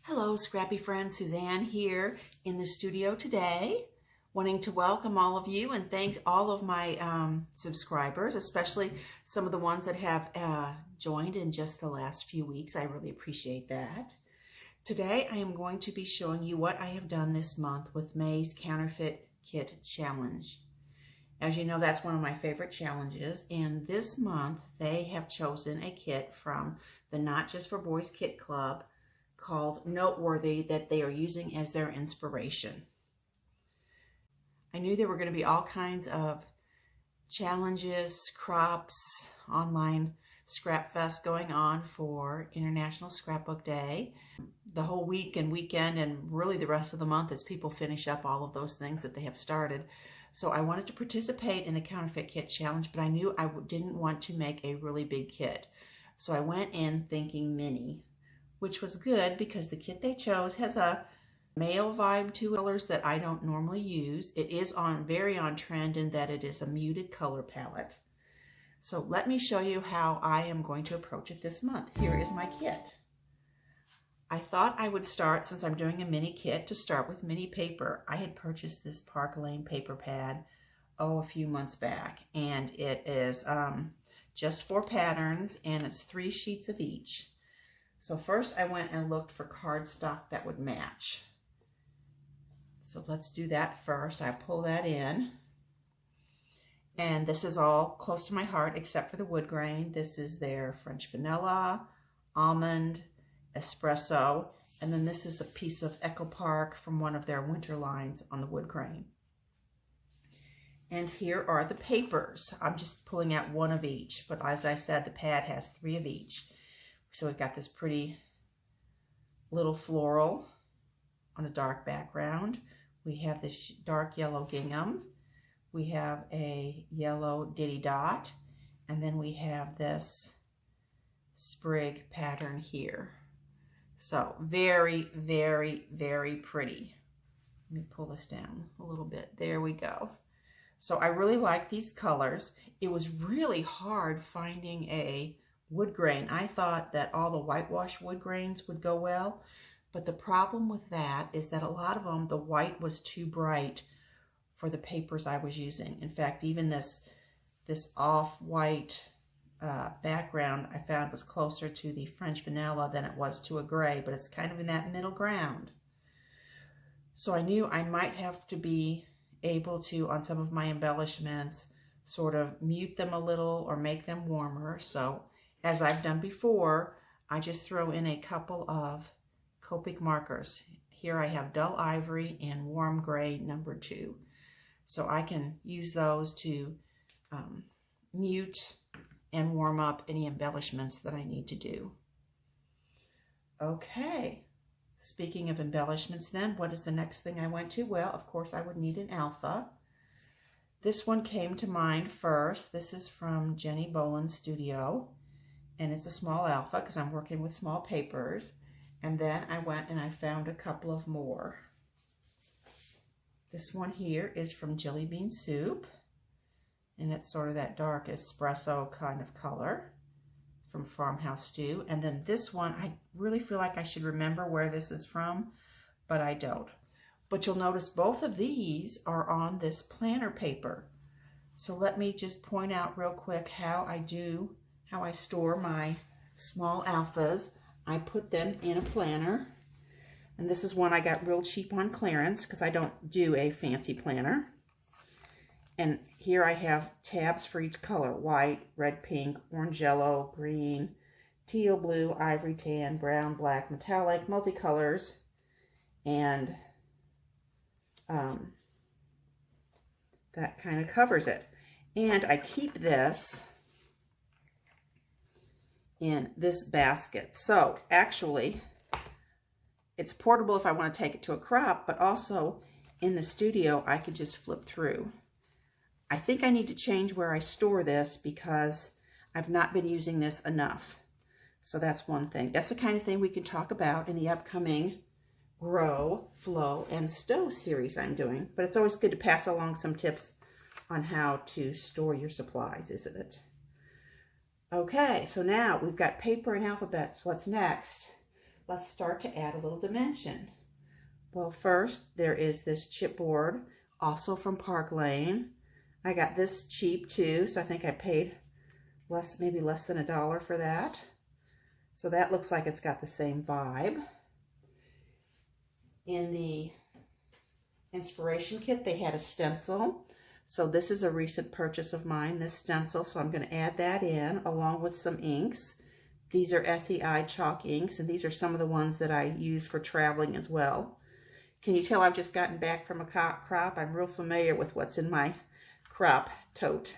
Hello, Scrappy friends. Suzanne here in the studio today, wanting to welcome all of you and thank all of my subscribers, especially some of the ones that have joined in just the last few weeks. I really appreciate that. Today, I am going to be showing you what I have done this month with May's Counterfeit Kit Challenge. As you know, that's one of my favorite challenges, and this month they have chosen a kit from the Not Just for Boys Kit Club called Noteworthy that they are using as their inspiration. I knew there were going to be all kinds of challenges, crops, online scrap fest going on for International Scrapbook Day. The whole week and weekend and really the rest of the month as people finish up all of those things that they have started. So I wanted to participate in the Counterfeit Kit Challenge, but I knew I didn't want to make a really big kit. So I went in thinking mini, which was good because the kit they chose has a male vibe to colors that I don't normally use. It is very on trend in that it is a muted color palette. So let me show you how I am going to approach it this month. Here is my kit. I thought I would start, since I'm doing a mini kit, to start with mini paper. I had purchased this Park Lane paper pad, a few months back, and it is just 4 patterns, and it's 3 sheets of each. So first I went and looked for cardstock that would match. So let's do that first. I pull that in. And this is all close to my heart except for the wood grain. This is their French vanilla, almond, espresso, and then this is a piece of Echo Park from one of their winter lines on the wood grain. And here are the papers. I'm just pulling out 1 of each, but as I said, the pad has 3 of each. So we've got this pretty little floral on a dark background. We have this dark yellow gingham. We have a yellow diddy dot. And then we have this sprig pattern here. So very, very, very pretty. Let me pull this down a little bit. There we go. So I really like these colors. It was really hard finding a wood grain. I thought that all the whitewash wood grains would go well, but the problem with that is that a lot of them, the white was too bright for the papers I was using. In fact, even this off-white background I found was closer to the French vanilla than it was to a gray, but it's kind of in that middle ground. So I knew I might have to be able to, on some of my embellishments, sort of mute them a little or make them warmer. So as I've done before, I just throw in a couple of Copic markers. Here I have dull ivory and warm gray number 2. So I can use those to mute and warm up any embellishments that I need to do. Okay, speaking of embellishments then, what is the next thing I went to? Well, of course I would need an alpha. This one came to mind first. This is from Jenny Boland's studio. And it's a small alpha because I'm working with small papers. And then I went and I found a couple of more. This one here is from Jelly Bean Soup. And it's sort of that dark espresso kind of color from Farmhouse Stew. And then this one, I really feel like I should remember where this is from, but I don't. But you'll notice both of these are on this planner paper. So let me just point out real quick how I store my small alphas. I put them in a planner, and this is one I got real cheap on clearance because I don't do a fancy planner. And here I have tabs for each color: white, red, pink, orange, yellow, green, teal, blue, ivory, tan, brown, black, metallic, multicolors, and that kind of covers it. And I keep this in this basket. So actually, it's portable if I want to take it to a crop, but also in the studio, I could just flip through. I think I need to change where I store this because I've not been using this enough. So that's one thing. That's the kind of thing we can talk about in the upcoming Grow, Flow, and Stow series I'm doing. But it's always good to pass along some tips on how to store your supplies, isn't it? Okay, so now we've got paper and alphabets. What's next? Let's start to add a little dimension. Well, first there is this chipboard, also from Park Lane. I got this cheap too, so I think I paid maybe less than $1 for that. So that looks like it's got the same vibe. In the inspiration kit, they had a stencil. So this is a recent purchase of mine, this stencil. So I'm going to add that in along with some inks. These are SEI chalk inks, and these are some of the ones that I use for traveling as well. Can you tell I've just gotten back from a crop? I'm real familiar with what's in my crop tote.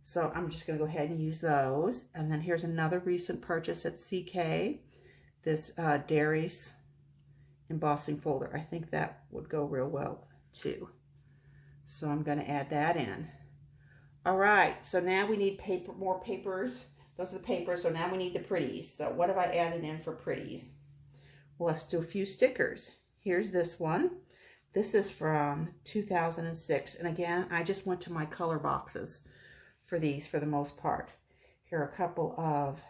So I'm just going to go ahead and use those. And then here's another recent purchase at CK. This Dairies embossing folder. I think that would go real well too. So I'm going to add that in. All right, so now we need more papers. Those are the papers, so now we need the pretties. So what have I added in for pretties? Well, let's do a few stickers. Here's this one. This is from 2006. And again, I just went to my color boxes for these for the most part. Here are a couple of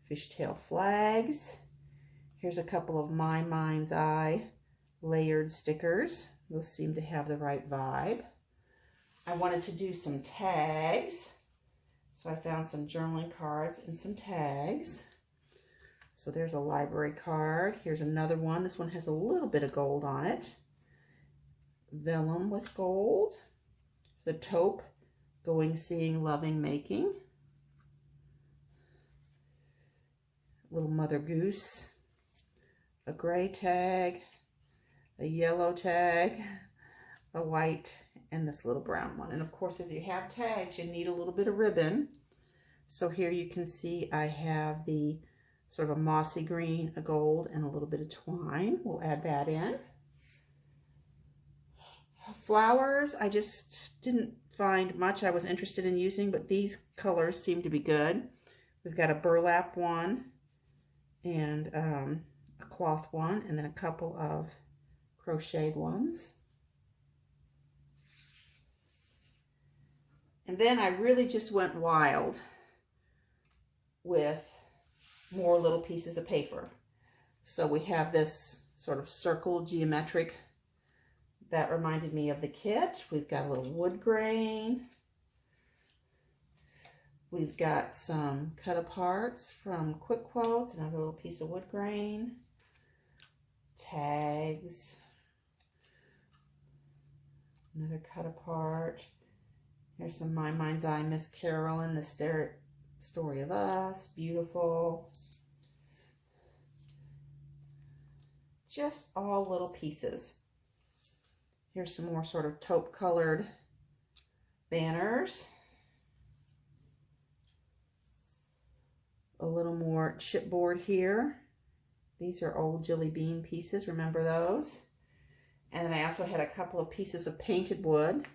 fishtail flags. Here's a couple of My Mind's Eye layered stickers. Those seem to have the right vibe. I wanted to do some tags. So I found some journaling cards and some tags. So there's a library card. Here's another one. This one has a little bit of gold on it. Vellum with gold. There's a taupe, going, seeing, loving, making. Little Mother Goose. A gray tag, a yellow tag, a white, and this little brown one. And of course, if you have tags, you need a little bit of ribbon. So here you can see I have the sort of a mossy green, a gold, and a little bit of twine. We'll add that in. Flowers, I just didn't find much I was interested in using, but these colors seem to be good. We've got a burlap one and a cloth one, and then a couple of crocheted ones. And then I really just went wild with more little pieces of paper. So we have this sort of circle geometric that reminded me of the kit. We've got a little wood grain. We've got some cut aparts from Quick Quotes, another little piece of wood grain. Tags. Another cut apart. Here's some My Mind's Eye, Miss Carolyn, the Story of Us. Beautiful. Just all little pieces. Here's some more sort of taupe colored banners. A little more chipboard here. These are old Jilly Bean pieces, remember those? And then I also had a couple of pieces of painted wood.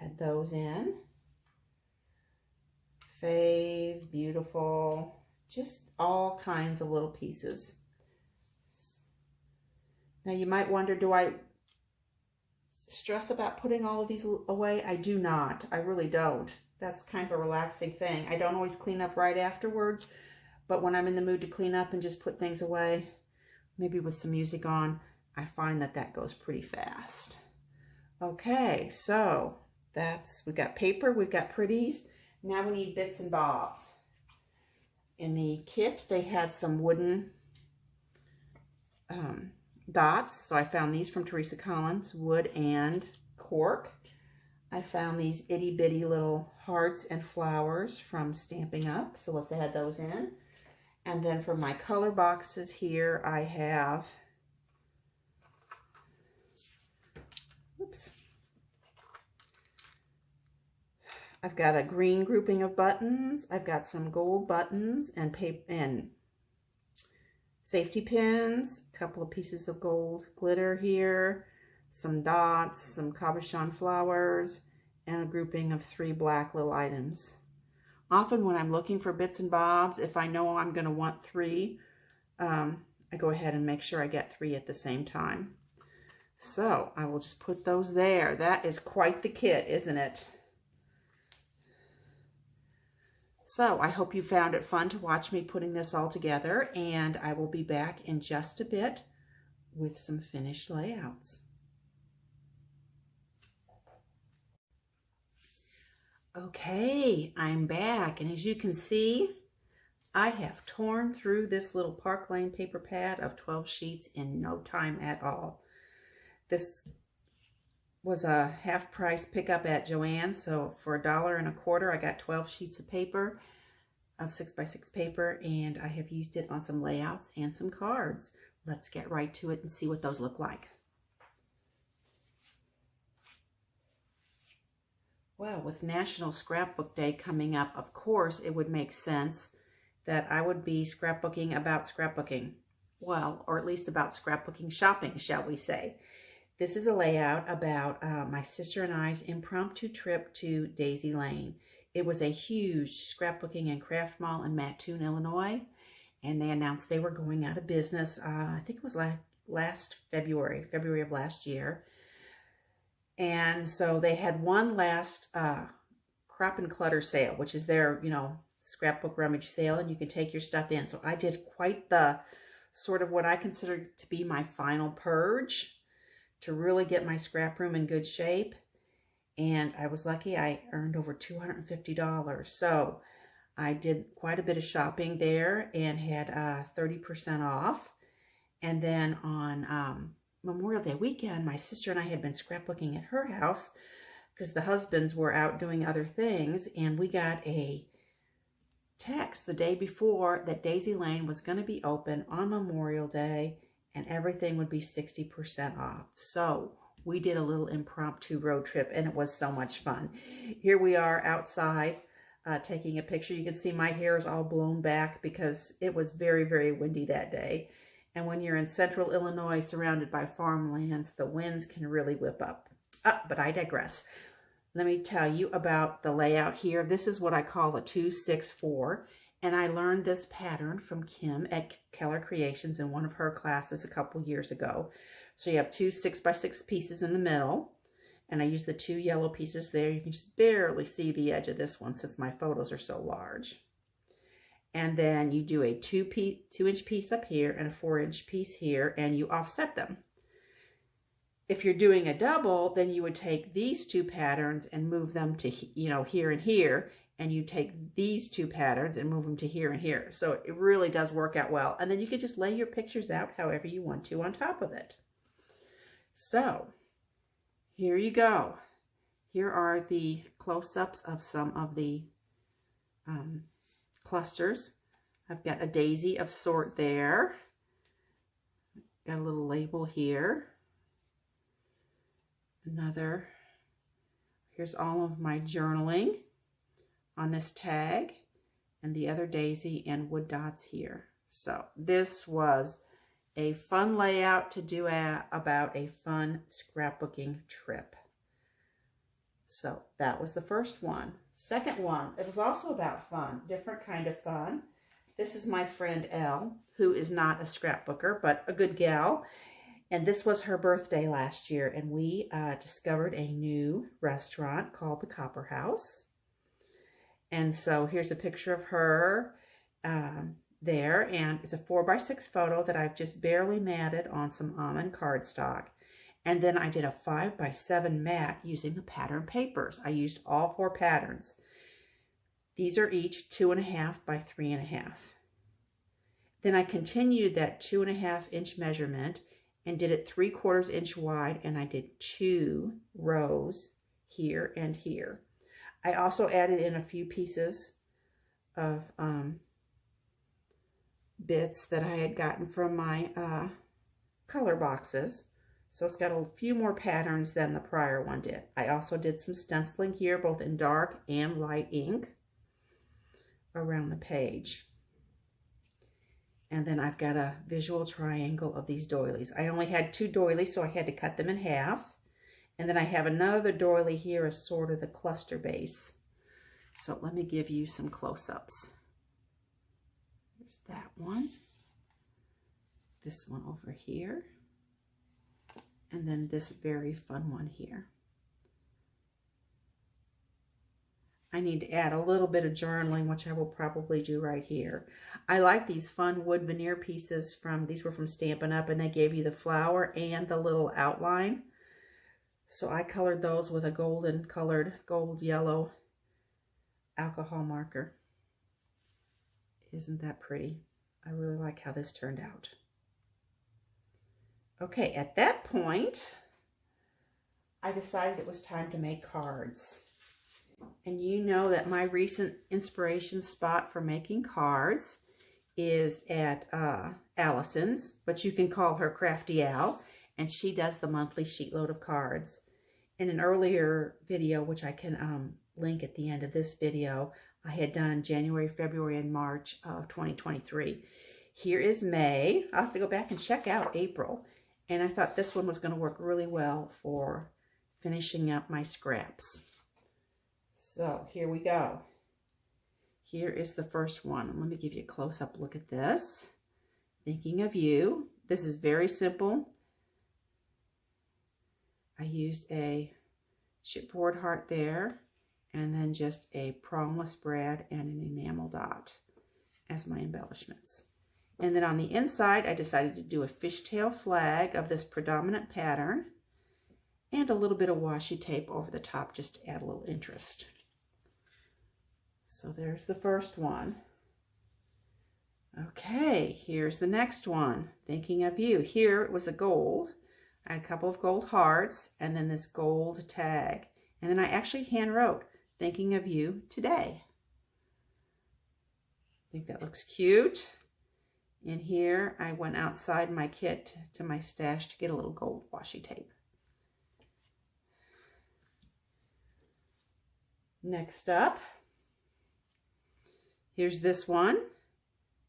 Add those in. Fave, beautiful, just all kinds of little pieces. Now you might wonder, do I stress about putting all of these away? I do not. I really don't. That's kind of a relaxing thing. I don't always clean up right afterwards, but when I'm in the mood to clean up and just put things away, maybe with some music on, I find that that goes pretty fast. Okay, so we've got paper, we've got pretties. Now we need bits and bobs. In the kit, they had some wooden dots. So I found these from Teresa Collins, wood and cork. I found these itty bitty little hearts and flowers from Stamping Up. So let's add those in. And then for my color boxes here, I have, I've got a green grouping of buttons. I've got some gold buttons and paper and safety pins, a couple of pieces of gold glitter here, some dots, some cabochon flowers, and a grouping of 3 black little items. Often when I'm looking for bits and bobs, if I know I'm going to want 3, I I go ahead and make sure I get 3 at the same time. So I will just put those there. That is quite the kit, isn't it? So I hope you found it fun to watch me putting this all together, and I will be back in just a bit with some finished layouts. Okay, I'm back, and as you can see, I have torn through this little Park Lane paper pad of 12 sheets in no time at all. This was a half price pickup at Joann's, so for $1.25 I got 12 sheets of paper, of 6x6 paper, and I have used it on some layouts and some cards. Let's get right to it and see what those look like. Well, with National Scrapbook Day coming up, of course it would make sense that I would be scrapbooking about scrapbooking. Well, or at least about scrapbooking shopping, shall we say. This is a layout about my sister and I's impromptu trip to Daisy Lane. It was a huge scrapbooking and craft mall in Mattoon, Illinois, and they announced they were going out of business. I think it was last February of last year. And so they had one last crop and clutter sale, which is their, scrapbook rummage sale, and you can take your stuff in. So I did quite the sort of what I consider to be my final purge to really get my scrap room in good shape. And I was lucky. I earned over $250. So I did quite a bit of shopping there and had 30% off. And then on Memorial Day weekend, my sister and I had been scrapbooking at her house because the husbands were out doing other things. And we got a text the day before that Daisy Lane was going to be open on Memorial Day and everything would be 60% off. So we did a little impromptu road trip, and it was so much fun. Here we are outside taking a picture. You can see my hair is all blown back because it was very, very windy that day. And when you're in central Illinois surrounded by farmlands, the winds can really whip up. But I digress. Let me tell you about the layout here. This is what I call a 2-6-4. And I learned this pattern from Kim at Keller Creations in one of her classes a couple years ago. So you have 2 6x6 pieces in the middle. And I use the 2 yellow pieces there. You can just barely see the edge of this one since my photos are so large. And then you do a 2-inch piece up here and a 4-inch piece here, and you offset them. If you're doing a double, then you would take these 2 patterns and move them to, here and here. And you take these 2 patterns and move them to here and here. So it really does work out well. And then you can just lay your pictures out however you want to on top of it. So here you go. Here are the close-ups of some of the clusters. I've got a daisy of sort there. Got a little label here. Another. Here's all of my journaling on this tag, and the other daisy and wood dots here. So this was a fun layout to do about a fun scrapbooking trip. So that was the first one. Second one, it was also about fun, different kind of fun. This is my friend Elle, who is not a scrapbooker, but a good gal. And this was her birthday last year, and we discovered a new restaurant called the Copper House. And so here's a picture of her there, and it's a 4x6 photo that I've just barely matted on some almond cardstock. And then I did a 5x7 mat using the pattern papers. I used all 4 patterns. These are each 2.5 by 3.5. Then I continued that 2.5-inch measurement and did it 3/4 inch wide, and I did 2 rows here and here. I also added in a few pieces of bits that I had gotten from my color boxes. So it's got a few more patterns than the prior one did. I also did some stenciling here, both in dark and light ink around the page. And then I've got a visual triangle of these doilies. I only had 2 doilies, so I had to cut them in half. And then I have another doily here as sort of the cluster base. So let me give you some close-ups. There's that one. this one over here, and then this very fun one here. I need to add a little bit of journaling, which I will probably do right here. I like these fun wood veneer pieces these were from Stampin' Up, and they gave you the flower and the little outline. So I colored those with a golden colored, gold yellow alcohol marker. Isn't that pretty? I really like how this turned out. Okay, at that point, I decided it was time to make cards. And you know that my recent inspiration spot for making cards is at Allison's, but you can call her Crafty Al, and she does the monthly sheetload of cards. In an earlier video, which I can link at the end of this video, I had done January, February, and March of 2023. Here is May. I'll have to go back and check out April. And I thought this one was going to work really well for finishing up my scraps. So here we go. Here is the first one. Let me give you a close-up look at this. Thinking of You. This is very simple. I used a chipboard heart there, and then just a prongless brad and an enamel dot as my embellishments. And then on the inside, I decided to do a fishtail flag of this predominant pattern and a little bit of washi tape over the top just to add a little interest. So there's the first one. Okay, here's the next one. Thinking of You. Here it was a gold. I had a couple of gold hearts and then this gold tag. And then I actually hand wrote, Thinking of You today. I think that looks cute. In here, I went outside my kit to my stash to get a little gold washi tape. Next up, here's this one.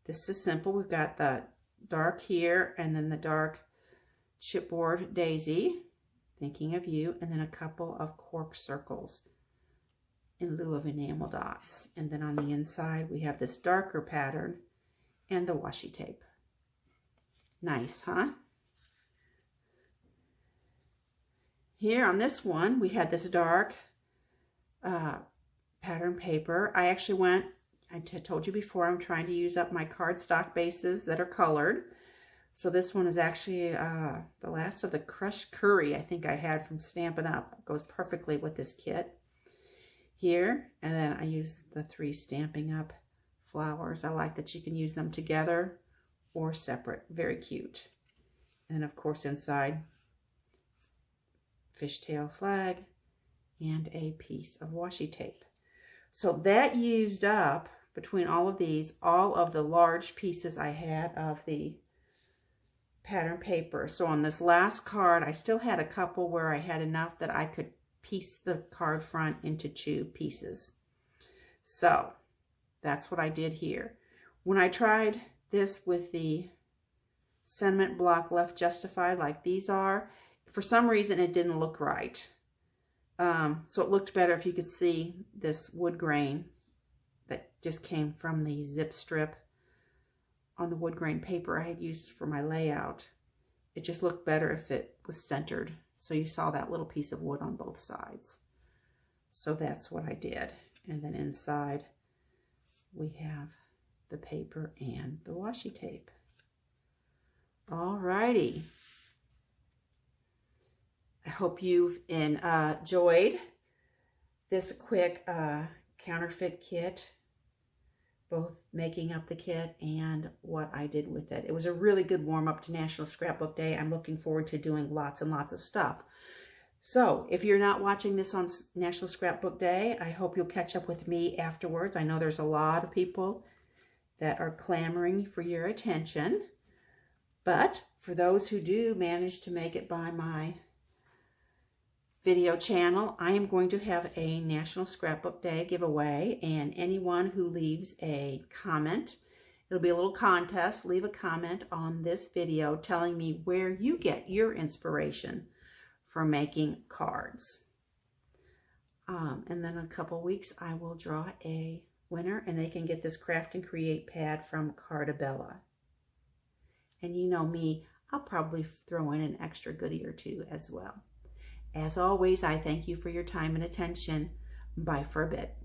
This is simple. We've got the dark here and then the dark chipboard daisy, Thinking of You, and then a couple of cork circles in lieu of enamel dots. And then on the inside, we have this darker pattern and the washi tape. Nice, huh? Here on this one, we had this dark pattern paper. I actually went, I told you before, I'm trying to use up my cardstock bases that are colored. So this one is actually the last of the crushed curry I think I had from Stampin' Up. It goes perfectly with this kit here. And then I use the 3 Stampin' Up flowers. I like that you can use them together or separate. Very cute. And of course inside, fishtail flag and a piece of washi tape. So that used up, between all of these, all of the large pieces I had of the pattern paper. So on this last card, I still had a couple where I had enough that I could piece the card front into 2 pieces. So that's what I did here. When I tried this with the sentiment block left justified like these are, for some reason it didn't look right. So it looked better if you could see this wood grain that just came from the zip strip on the wood grain paper I had used for my layout. It just looked better if it was centered. So you saw that little piece of wood on both sides. So that's what I did. And then inside we have the paper and the washi tape. Alrighty. I hope you've enjoyed this quick counterfeit kit, both making up the kit and what I did with it. It was a really good warm-up to National Scrapbook Day. I'm looking forward to doing lots and lots of stuff. So if you're not watching this on National Scrapbook Day, I hope you'll catch up with me afterwards. I know there's a lot of people that are clamoring for your attention, but for those who do manage to make it by my video channel, I am going to have a National Scrapbook Day giveaway, and anyone who leaves a comment, it'll be a little contest, leave a comment on this video telling me where you get your inspiration for making cards. And then in a couple weeks, I will draw a winner, and they can get this Craft and Create pad from Cardabella. And you know me, I'll probably throw in an extra goodie or two as well. As always, I thank you for your time and attention. Bye for a bit.